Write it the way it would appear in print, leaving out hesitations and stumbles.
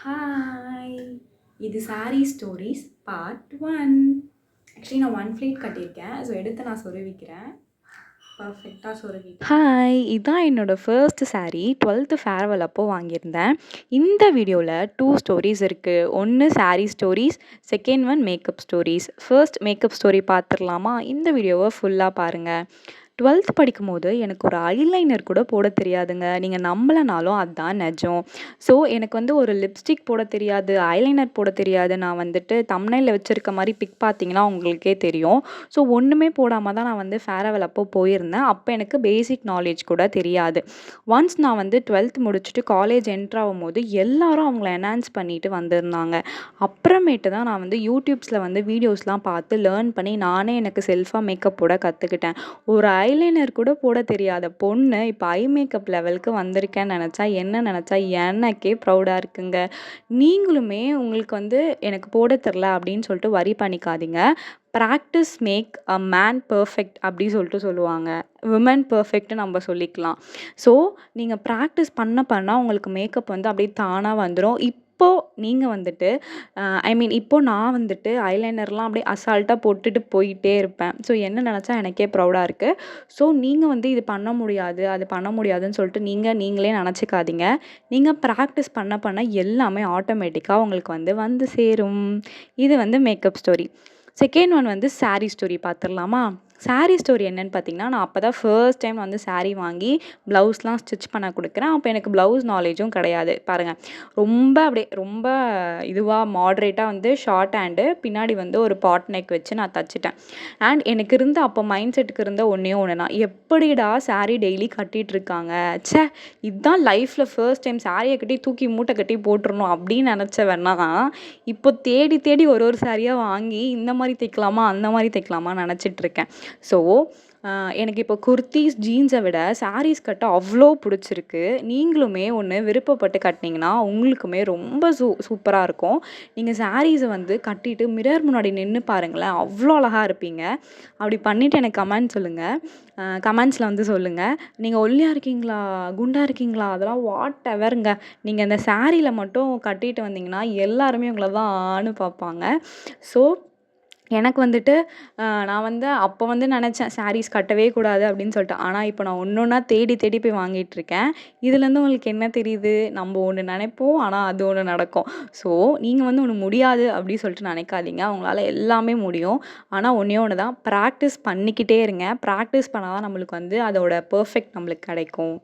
Hi! இது sari stories part 1. Actually நான் 1 pleat கட்டியிருக்கேன். ஸோ எடுத்து நான் சொருவிக்கிறேன். பர்ஃபெக்டாக சொருவிட்டேன். ஹாய்! இதான் என்னோடய ஃபர்ஸ்ட் சாரீ 12th ஃபேர்வெல் அப்போ வாங்கியிருந்தேன். இந்த வீடியோவில் 2 ஸ்டோரீஸ் இருக்குது. ஒன்று sari stories, second one makeup stories. First makeup story பார்த்துடலாமா? இந்த வீடியோவை ஃபுல்லாக பாருங்கள். 12th படிக்கும்போது எனக்கு ஒரு ஐலைனர் கூட போட தெரியாதுங்க. நீங்கள் நம்பலைனாலும் அதுதான் நிஜம். ஸோ எனக்கு வந்து ஒரு லிப்ஸ்டிக் போட தெரியாது, ஐலைனர் போட தெரியாது. நான் வந்துட்டு தம்ப்நெயில்ல வச்சுருக்க மாதிரி பிக் பார்த்தீங்கன்னா உங்களுக்கே தெரியும். ஸோ ஒன்றுமே போடாமல் தான் நான் வந்து ஃபேர்வெல் அப்போ போயிருந்தேன். அப்போ எனக்கு பேசிக் நாலேஜ் கூட தெரியாது. ஒன்ஸ் நான் வந்து 12th முடிச்சுட்டு காலேஜ் என்ட்ரு ஆகும்போது எல்லாரும் அவங்கள என்ஹான்ஸ் பண்ணிட்டு வந்திருந்தாங்க. அப்புறமேட்டு தான் நான் வந்து யூடியூப்ஸில் வந்து வீடியோஸ்லாம் பார்த்து லேர்ன் பண்ணி நானே எனக்கு செல்ஃபாக மேக்கப் போட கற்றுக்கிட்டேன். ஒரு ஐலைனர் கூட போட தெரியாத பொண்ணு இப்போ ஐ மேக்கப் லெவலுக்கு வந்திருக்கேன்னு நினச்சா என்ன நினச்சா எனக்கே ப்ரௌடாக இருக்குங்க. நீங்களுமே உங்களுக்கு வந்து எனக்கு போட தெரில அப்படின்னு சொல்லிட்டு வரி பண்ணிக்காதீங்க. Practice make a man perfect அப்படி சொல்லிட்டு சொல்லுவாங்க. விமன் பெர்ஃபெக்ட்னு நம்ம சொல்லிக்கலாம். ஸோ நீங்கள் ப்ராக்டிஸ் பண்ண உங்களுக்கு மேக்கப் வந்து அப்படியே தானாக வந்துடும். இப்போது நீங்கள் வந்துட்டு இப்போது நான் வந்துட்டு ஐலைனர்லாம் அப்படியே அசால்ட்டாக போட்டுட்டு போயிட்டே இருப்பேன். ஸோ என்ன நினச்சா எனக்கே ப்ரௌடாக இருக்குது. ஸோ நீங்கள் வந்து இது பண்ண முடியாது, அது பண்ண முடியாதுன்னு சொல்லிட்டு நீங்களே நினச்சிக்காதீங்க. நீங்கள் ப்ராக்டிஸ் பண்ண எல்லாமே ஆட்டோமேட்டிக்காக உங்களுக்கு வந்து சேரும். இது வந்து மேக்கப் ஸ்டோரி. செகண்ட் ஒன் வந்து சாரீ ஸ்டோரி பார்த்துடலாமா? சாரீ ஸ்டோரி என்னென்னு பார்த்தீங்கன்னா, நான் அப்போ தான் ஃபர்ஸ்ட் டைம் வந்து சாரீ வாங்கி ப்ளவுஸ்லாம் ஸ்டிச் பண்ண கொடுக்குறேன். அப்போ எனக்கு ப்ளவுஸ் நாலேஜும் கிடையாது. பாருங்கள், ரொம்ப இதுவாக மாட்ரேட்டாக வந்து ஷார்ட் ஹேண்டு, பின்னாடி வந்து ஒரு பாட் நெக் வச்சு நான் தச்சுட்டேன். அண்ட் எனக்கு இருந்த அப்போ மைண்ட் செட்டுக்கு இருந்த ஒன்றே ஒன்றுனா, எப்படிடா சாரீ டெய்லி கட்டிகிட்ருக்காங்க, ச்சே இதுதான் லைஃப்பில் ஃபர்ஸ்ட் டைம் சாரியை கட்டி தூக்கி மூட்டை கட்டி போட்டுறணும் அப்படின்னு நினச்சவன்னா தான் இப்போ தேடி ஒரு சாரியாக வாங்கி இந்த மாதிரி தைக்கலாமா அந்த மாதிரி தைக்கலாமா நினச்சிட்ருக்கேன். ஸோ எனக்கு இப்போ குர்த்தீஸ், ஜீன்ஸை விட சாரீஸ் கட்ட அவ்வளோ பிடிச்சிருக்கு. நீங்களுமே ஒன்று விருப்பப்பட்டு கட்டினீங்கன்னா உங்களுக்குமே ரொம்ப சூப்பராக இருக்கும். நீங்கள் சாரீஸை வந்து கட்டிட்டு மிரர் முன்னாடி நின்று பாருங்களேன், அவ்வளோ அழகாக இருப்பீங்க. அப்படி பண்ணிவிட்டு எனக்கு கமெண்ட்ஸில் வந்து சொல்லுங்கள். நீங்கள் ஒல்லியாக இருக்கீங்களா, குண்டாக இருக்கீங்களா, அதெல்லாம் வாட் எவருங்க. நீங்கள் அந்த சாரியில் மட்டும் கட்டிட்டு வந்தீங்கன்னா எல்லாருமே உங்களை தான் ஆன்னு பார்ப்பாங்க. ஸோ எனக்கு வந்துட்டு நான் வந்து அப்போ வந்து நினச்சேன் சாரீஸ் கட்டவே கூடாது அப்படின்னு சொல்லிட்டு. ஆனால் இப்போ நான் ஒன்றா தேடி போய் வாங்கிட்டுருக்கேன். இதுலேருந்து உங்களுக்கு என்ன தெரியுது? நம்ம ஒன்று நினைப்போம், ஆனால் அது ஒன்று நடக்கும். ஸோ நீங்கள் வந்து ஒன்று முடியாது அப்படின்னு சொல்லிட்டு நினைக்காதீங்க. உங்களால் எல்லாமே முடியும். ஆனால் ஒன்றே ஒன்று தான், ப்ராக்டிஸ் பண்ணிக்கிட்டே இருங்க. ப்ராக்டிஸ் பண்ணால் தான் நம்மளுக்கு வந்து அதோட பெர்ஃபெக்ட் நம்மளுக்கு கிடைக்கும்.